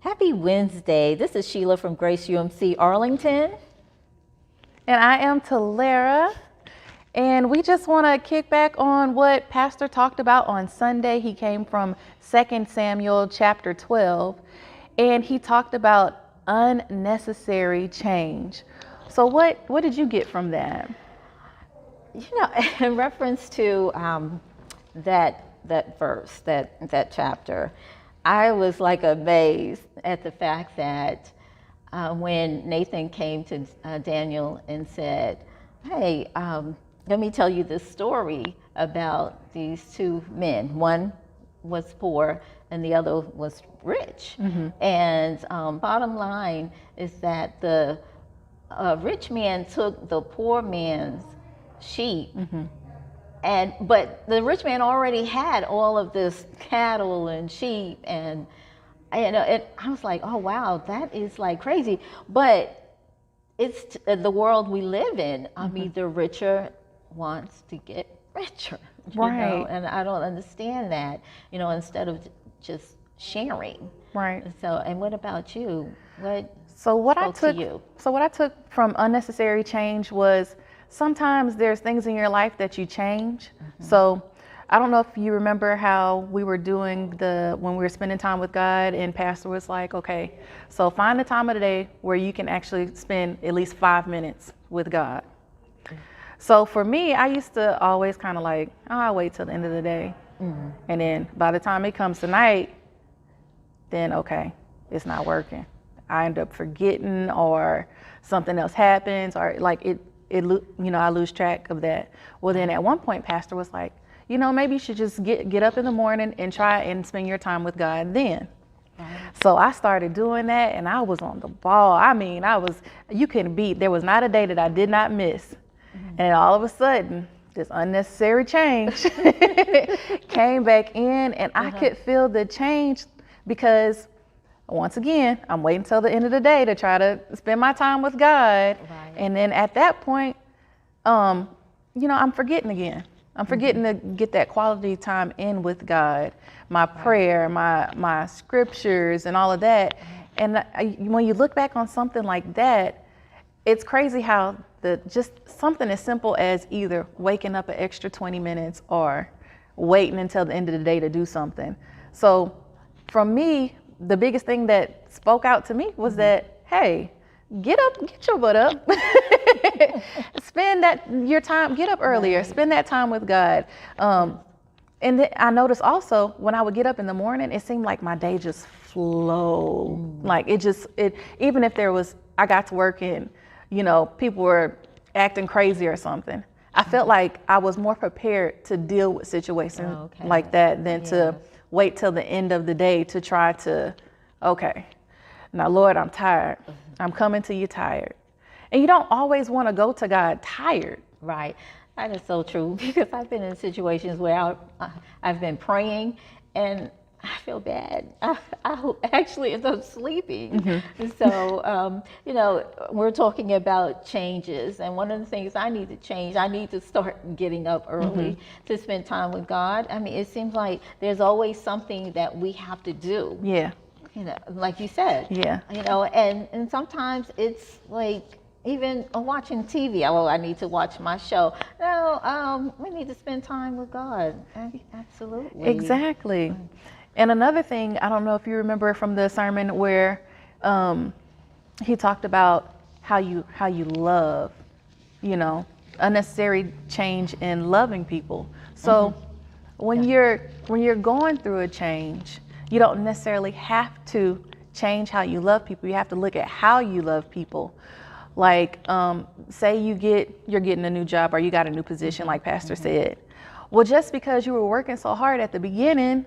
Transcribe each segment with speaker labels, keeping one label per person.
Speaker 1: Happy Wednesday. This is Sheila from Grace UMC Arlington.
Speaker 2: And I am Talara. And we just want to kick back on what Pastor talked about on Sunday. He came from 2 Samuel chapter 12, and he talked about unnecessary change. So what did you get from that?
Speaker 1: In reference to that verse, that chapter, I was like amazed at the fact that when Nathan came to Daniel and said, hey, let me tell you this story about these two men. One was poor and the other was rich. Mm-hmm. And bottom line is that the rich man took the poor man's sheep. Mm-hmm. But the rich man already had all of this cattle and sheep, and I was like, oh wow, that is like crazy. But it's the world we live in. I mean, the richer wants to get richer,
Speaker 2: right?
Speaker 1: And I don't understand that. Instead of just sharing,
Speaker 2: right?
Speaker 1: So, and what about you?
Speaker 2: What I took from unnecessary change was sometimes there's things in your life that you change. Mm-hmm. So I don't know if you remember how we were doing when we were spending time with God, and Pastor was like, okay, so find a time of the day where you can actually spend at least 5 minutes with God. Mm-hmm. So for me, I used to always kind of like, I'll wait till the end of the day. Mm-hmm. And then by the time it comes to night, then okay, it's not working. I end up forgetting, or something else happens, or like I lose track of that. Well, then at one point, Pastor was like, maybe you should just get up in the morning and try and spend your time with God then. Right. So I started doing that, and I was on the ball. I mean, you couldn't beat. There was not a day that I did not miss. Mm-hmm. And all of a sudden, this unnecessary change came back in, and I could feel the change because, once again, I'm waiting till the end of the day to try to spend my time with God. Right. And then at that point, I'm forgetting again. I'm forgetting to get that quality time in with God, my prayer, my scriptures, and all of that. And when you look back on something like that, it's crazy how just something as simple as either waking up an extra 20 minutes or waiting until the end of the day to do something. So from me, the biggest thing that spoke out to me was that, hey, get up, get your butt up, spend your time, get up earlier, spend that time with God. And then I noticed also when I would get up in the morning, it seemed like my day just flowed. Like even if I got to work and, people were acting crazy or something, I felt like I was more prepared to deal with situations like that than to wait till the end of the day to try to, okay, now Lord, I'm tired. I'm coming to you tired. And you don't always want to go to God tired.
Speaker 1: Right. That is so true, because I've been in situations where I've been praying and I feel bad. I actually end up sleeping. Mm-hmm. So, we're talking about changes. And one of the things I need to change, I need to start getting up early to spend time with God. I mean, it seems like there's always something that we have to do.
Speaker 2: Yeah.
Speaker 1: Like you said.
Speaker 2: Yeah.
Speaker 1: And sometimes it's like, even watching TV, I need to watch my show. No, we need to spend time with God. Absolutely.
Speaker 2: Exactly. And another thing, I don't know if you remember from the sermon where he talked about how you love, unnecessary change in loving people. So when you're going through a change, you don't necessarily have to change how you love people. You have to look at how you love people. Like, say you're getting a new job or you got a new position, like Pastor said. Well, just because you were working so hard at the beginning,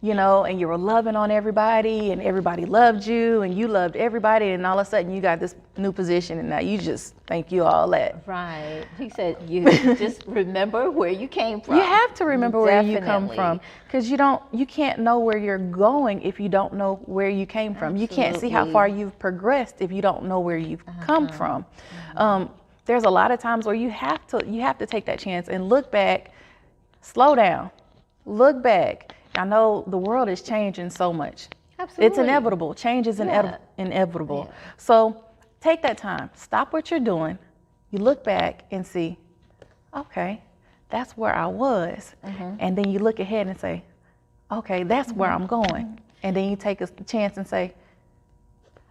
Speaker 2: and you were loving on everybody and everybody loved you and you loved everybody, and all of a sudden you got this new position and now you just think you all that.
Speaker 1: Right. He said you just remember where you came from.
Speaker 2: You have to remember where you come from, because you can't know where you're going if you don't know where you came from. Absolutely. You can't see how far you've progressed if you don't know where you've come from. There's a lot of times where you have to take that chance and look back, slow down, look back. I know the world is changing so much.
Speaker 1: Absolutely.
Speaker 2: It's inevitable. Change is inevitable. So take that time. Stop what you're doing. You look back and see, okay, that's where I was. And then you look ahead and say, okay, that's where I'm going. And then you take a chance and say,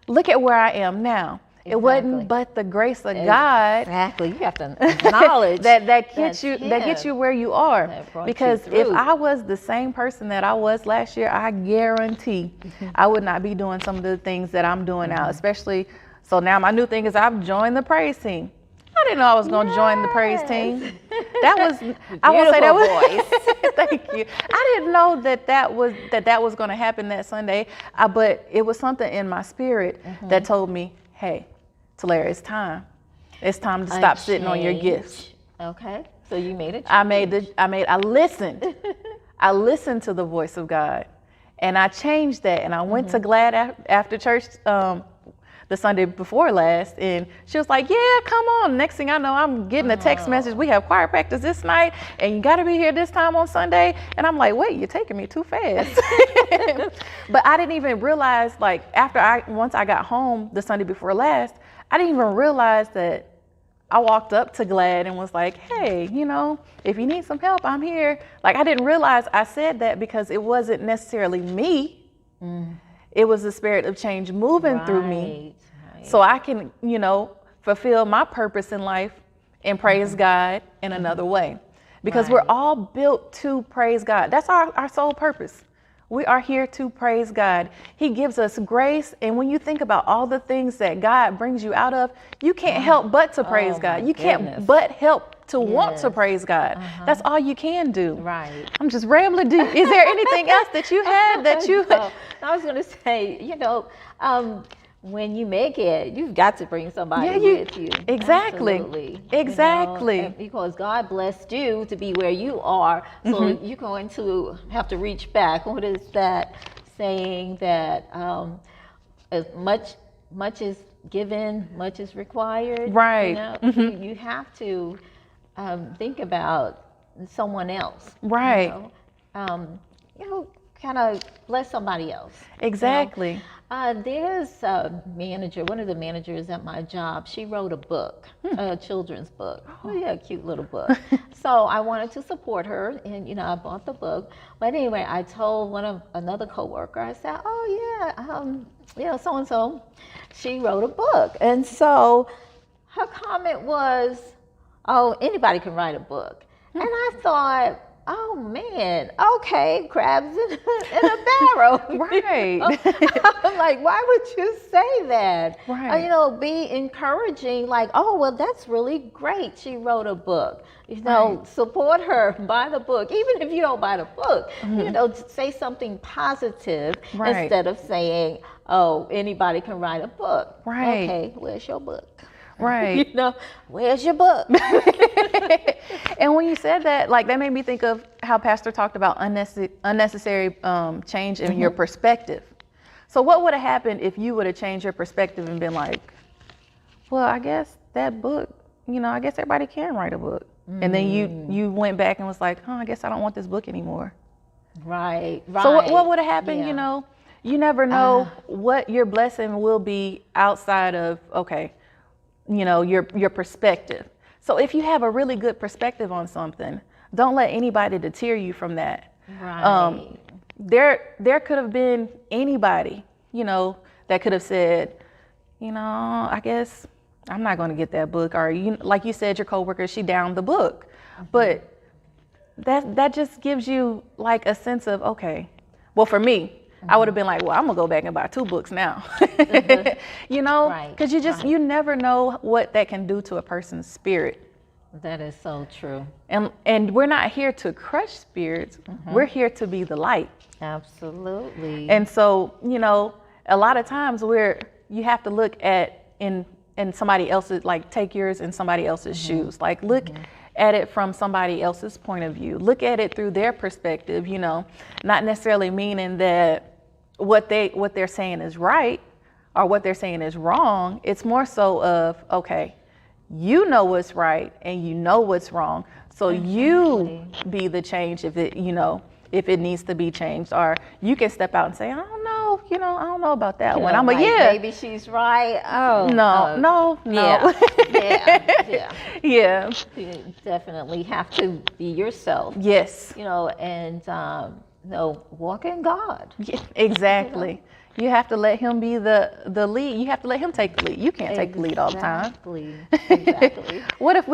Speaker 2: look at where I am now. It wasn't but the grace of God.
Speaker 1: Exactly. You have to acknowledge
Speaker 2: that gets you where you are. Because if I was the same person that I was last year, I guarantee I would not be doing some of the things that I'm doing now, especially. So now my new thing is I've joined the praise team. I didn't know I was going to join the praise team. That was, I won't say that was, thank you. I didn't know that was going to happen that Sunday, but it was something in my spirit that told me, hey, Talara, it's time. It's time to stop sitting on your gifts.
Speaker 1: Okay. So you made it.
Speaker 2: I listened. I listened to the voice of God, and I changed that. And I went to Glad after church, the Sunday before last, and she was like, yeah, come on. Next thing I know, I'm getting a text message. We have choir practice this night, and you got to be here this time on Sunday. And I'm like, wait, you're taking me too fast. But I didn't even realize, like, once I got home the Sunday before last, I didn't even realize that I walked up to Glad and was like, hey, if you need some help, I'm here. Like, I didn't realize I said that because it wasn't necessarily me. It was the spirit of change moving through me. So I can, fulfill my purpose in life and praise God in another way. Because we're all built to praise God. That's our sole purpose. We are here to praise God. He gives us grace. And when you think about all the things that God brings you out of, you can't help but to praise God. You can't but help to want to praise God. That's all you can do.
Speaker 1: Right.
Speaker 2: I'm just rambling. Is there anything else that you had that you...
Speaker 1: No, I was going to say, when you make it, you've got to bring somebody with you.
Speaker 2: Exactly.
Speaker 1: Absolutely.
Speaker 2: Exactly.
Speaker 1: Because God blessed you to be where you are. So you're going to have to reach back. What is that saying that as much is given, much is required?
Speaker 2: Right.
Speaker 1: You have to think about someone else.
Speaker 2: Right.
Speaker 1: Kind of bless somebody else.
Speaker 2: Exactly.
Speaker 1: There's a manager, one of the managers at my job, she wrote a book, a children's book. A cute little book. So I wanted to support her, and I bought the book. But anyway, I told another coworker, I said, oh yeah, so-and-so, she wrote a book. And so her comment was, oh, anybody can write a book. And I thought, oh man, okay, crabs in a barrel.
Speaker 2: Right.
Speaker 1: I'm like, why would you say that?
Speaker 2: Right.
Speaker 1: Be encouraging, like, oh, well, that's really great. She wrote a book. Support her, buy the book. Even if you don't buy the book, say something positive instead of saying, oh, anybody can write a book.
Speaker 2: Right.
Speaker 1: Okay, where's your book?
Speaker 2: Right.
Speaker 1: Where's your book?
Speaker 2: And when you said that, like, that made me think of how Pastor talked about unnecessary change in your perspective. So what would have happened if you would have changed your perspective and been like, well, I guess that book, I guess everybody can write a book. And then you went back and was like, oh, I guess I don't want this book anymore.
Speaker 1: Right.
Speaker 2: So what would have happened, You never know what your blessing will be outside of, your perspective. So if you have a really good perspective on something, don't let anybody deter you from that.
Speaker 1: Right.
Speaker 2: There could have been anybody, that could have said, I guess I'm not going to get that book. Or like you said, your coworker, she downed the book. But that just gives you like a sense of, okay, well, for me, I would have been like, well, I'm gonna go back and buy 2 books now. Because you never know what that can do to a person's spirit.
Speaker 1: That is so true.
Speaker 2: And we're not here to crush spirits. We're here to be the light.
Speaker 1: Absolutely.
Speaker 2: And so, a lot of times you have to look at in somebody else's, like, take yours in somebody else's shoes. Like, look at it from somebody else's point of view. Look at it through their perspective, not necessarily meaning that what they're saying is right or what they're saying is wrong. It's more so of, okay, you know what's right and you know what's wrong. So you be the change if it needs to be changed, or you can step out and say, I don't know, you know, I don't know about that
Speaker 1: You
Speaker 2: one.
Speaker 1: know,
Speaker 2: I'm
Speaker 1: like,
Speaker 2: yeah.
Speaker 1: maybe she's right. Oh,
Speaker 2: No.
Speaker 1: Yeah, yeah.
Speaker 2: Yeah.
Speaker 1: You definitely have to be yourself.
Speaker 2: Yes.
Speaker 1: You know, and walk in God.
Speaker 2: Yeah, exactly. You have to let him be the lead. You have to let him take the lead. You can't take the lead all the time.
Speaker 1: Exactly.
Speaker 2: What if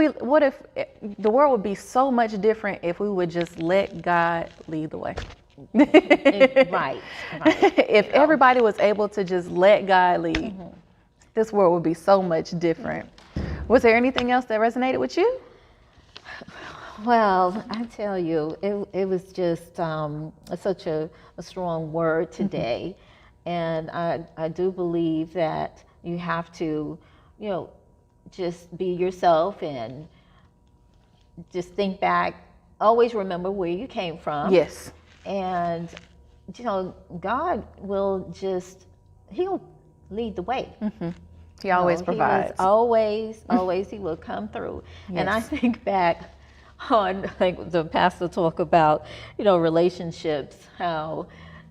Speaker 2: the world would be so much different if we would just let God lead the way?
Speaker 1: Right.
Speaker 2: If everybody was able to just let God lead, this world would be so much different. Was there anything else that resonated with you?
Speaker 1: Well, I tell you, it was just such a strong word today. And I do believe that you have to, just be yourself and just think back. Always remember where you came from.
Speaker 2: Yes.
Speaker 1: And, God will he'll lead the way.
Speaker 2: He always provides.
Speaker 1: Always, he will come through. Yes. And I think back on like the pastor talk about, relationships, how,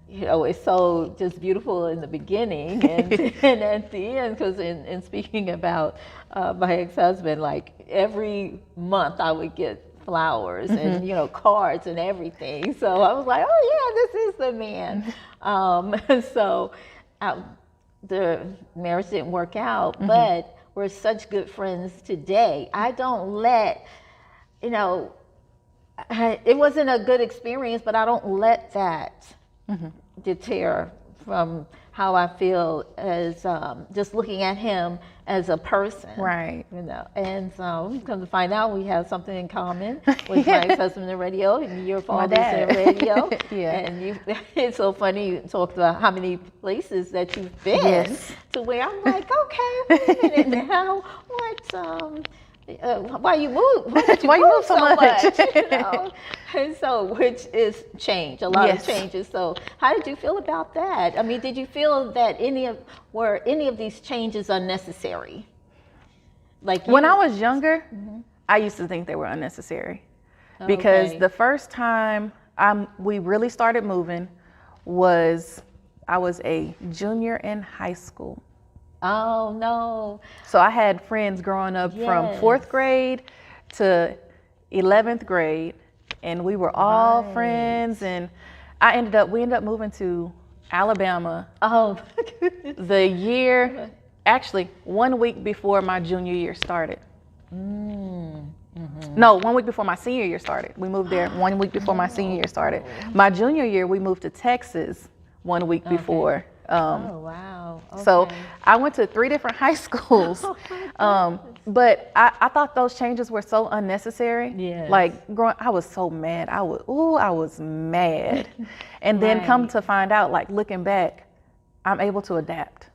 Speaker 1: it's so just beautiful in the beginning and, and at the end, because in speaking about my ex-husband, like every month I would get flowers and, cards and everything. So I was like, oh yeah, this is the man. So the marriage didn't work out, but we're such good friends today. I don't let, it wasn't a good experience, but I don't let that deter from how I feel as just looking at him as a person.
Speaker 2: Right.
Speaker 1: And so come to find out we have something in common with my ex-husband in the radio and your father's in the radio.
Speaker 2: Yeah.
Speaker 1: And it's so funny you talked about how many places that you've been to where I'm like, okay, wait a minute now, why you move? Why you move so much? And so, which is change, a lot of changes. So, how did you feel about that? I mean, did you feel that were any of these changes unnecessary? Like
Speaker 2: when I was younger, I used to think they were unnecessary because the first time we really started moving was I was a junior in high school.
Speaker 1: Oh, no.
Speaker 2: So I had friends growing up from 4th grade to 11th grade, and we were all friends. And we ended up moving to Alabama.
Speaker 1: Oh,
Speaker 2: the year, actually 1 week before my junior year started. No, 1 week before my senior year started. We moved there 1 week before my senior year started. My junior year, we moved to Texas 1 week before.
Speaker 1: Oh, wow. Okay.
Speaker 2: So I went to 3 different high schools, but I thought those changes were so unnecessary.
Speaker 1: Yes.
Speaker 2: Like I was so mad. I was mad. And then come to find out, like looking back, I'm able to adapt.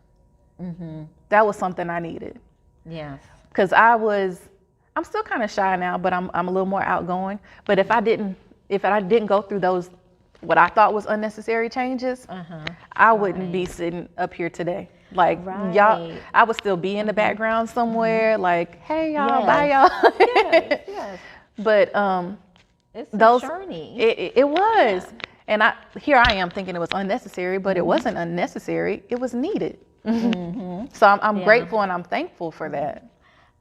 Speaker 2: That was something I needed.
Speaker 1: Yes.
Speaker 2: Because I'm still kind of shy now, but I'm a little more outgoing. But if I didn't go through those what I thought was unnecessary changes, I wouldn't be sitting up here today. Like y'all, I would still be in the background somewhere. Like, hey y'all, bye y'all.
Speaker 1: Yes.
Speaker 2: But
Speaker 1: it's a journey.
Speaker 2: It was, and here I am thinking it was unnecessary, but it wasn't unnecessary. It was needed. So I'm grateful and I'm thankful for that.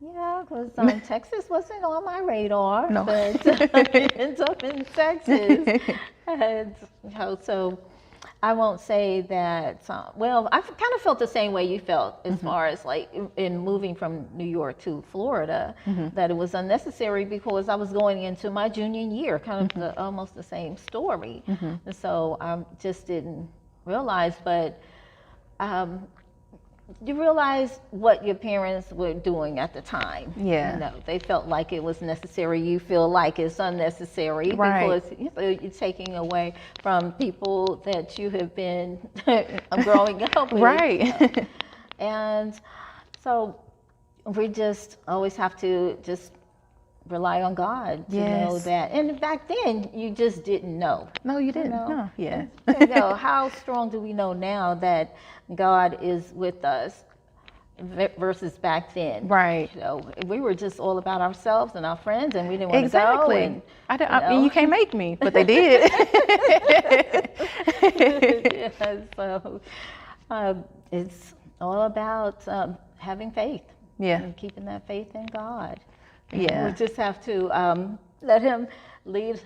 Speaker 1: Yeah, because Texas wasn't on my radar,
Speaker 2: No.
Speaker 1: but it ends up in Texas. And, so I won't say that, well, I kind of felt the same way you felt as far as like in moving from New York to Florida, that it was unnecessary because I was going into my junior year, kind of almost the same story. And so I just didn't realize, but you realize what your parents were doing at the time.
Speaker 2: Yeah.
Speaker 1: They felt like it was necessary. You feel like it's unnecessary because you're taking away from people that you have been growing up with.
Speaker 2: Right.
Speaker 1: And so we just always have to just rely on God to know that. And back then, you just didn't know.
Speaker 2: No, you didn't. No. Yeah.
Speaker 1: How strong do we know now that God is with us versus back then.
Speaker 2: Right.
Speaker 1: You know, we were just all about ourselves and our friends, and we didn't want to go.
Speaker 2: Exactly. I mean, you can't make me, but they did.
Speaker 1: Yeah, so it's all about having faith.
Speaker 2: Yeah.
Speaker 1: And keeping that faith in God.
Speaker 2: Yeah.
Speaker 1: We just have to let Him lead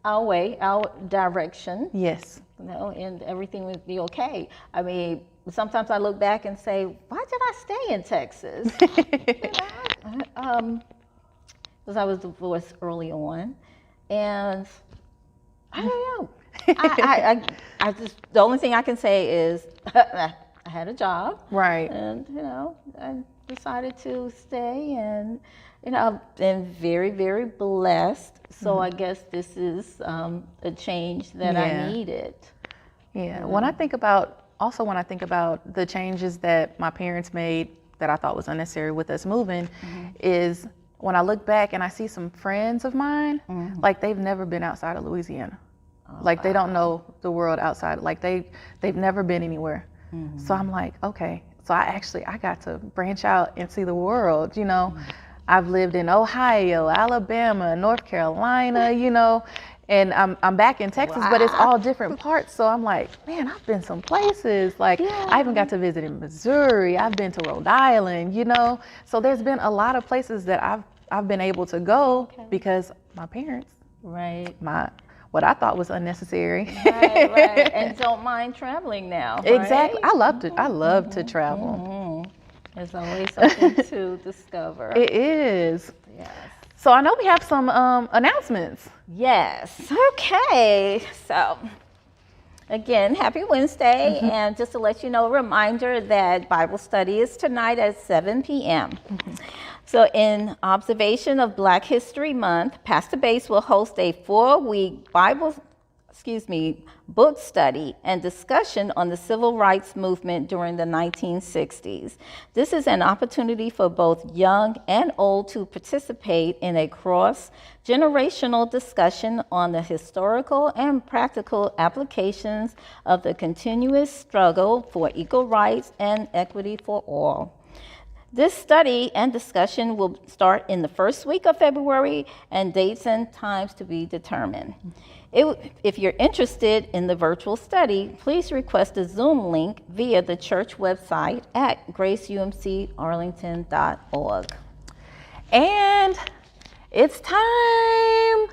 Speaker 1: our way, our direction.
Speaker 2: Yes.
Speaker 1: You know, and everything would be okay. I mean, sometimes I look back and say, why did I stay in Texas? Because I was divorced early on, and I don't know. I just, the only thing I can say is I had a job,
Speaker 2: Right.
Speaker 1: and you know, I decided to stay, and you know, I've been very, very blessed. So I guess this is a change that I needed.
Speaker 2: Yeah. When I think about the changes that my parents made that I thought was unnecessary with us moving, is when I look back and I see some friends of mine, like they've never been outside of Louisiana. Like they don't know the world outside. Like they've never been anywhere. So I'm like, okay. So I got to branch out and see the world, you know. I've lived in Ohio, Alabama, North Carolina, you know, and I'm back in Texas, but it's all different parts. So I'm like, man, I've been some places. Like I even got to visit in Missouri. I've been to Rhode Island, you know. So there's been a lot of places that I've been able to go because my parents, what I thought was unnecessary.
Speaker 1: Right. And don't mind traveling now.
Speaker 2: Exactly.
Speaker 1: Right?
Speaker 2: I love to travel.
Speaker 1: There's always something to discover.
Speaker 2: It is.
Speaker 1: Yes.
Speaker 2: So I know we have some announcements.
Speaker 1: Yes. Okay. So again, happy Wednesday. And just to let you know, a reminder that Bible study is tonight at 7 p.m. So in observation of Black History Month, Pastor Bates will host a 4-week book study and discussion on the civil rights movement during the 1960s. This is an opportunity for both young and old to participate in a cross-generational discussion on the historical and practical applications of the continuous struggle for equal rights and equity for all. This study and discussion will start in the first week of February, and dates and times to be determined. If you're interested in the virtual study, please request a Zoom link via the church website at graceumcarlington.org.
Speaker 2: And it's time.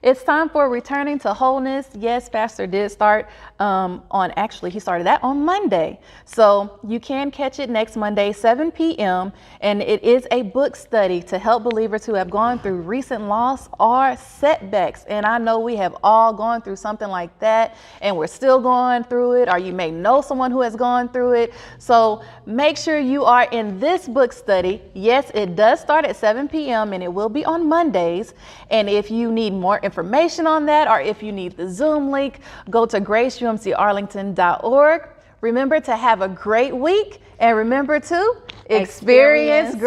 Speaker 2: It's time for Returning to Wholeness. Yes, Pastor did start he started that on Monday. So you can catch it next Monday, 7 p.m. And it is a book study to help believers who have gone through recent loss or setbacks. And I know we have all gone through something like that, and we're still going through it, or you may know someone who has gone through it. So make sure you are in this book study. Yes, it does start at 7 p.m. and it will be on Mondays. And if you need more information on that, or if you need the Zoom link, go to graceumcarlington.org. Remember to have a great week, and remember to experience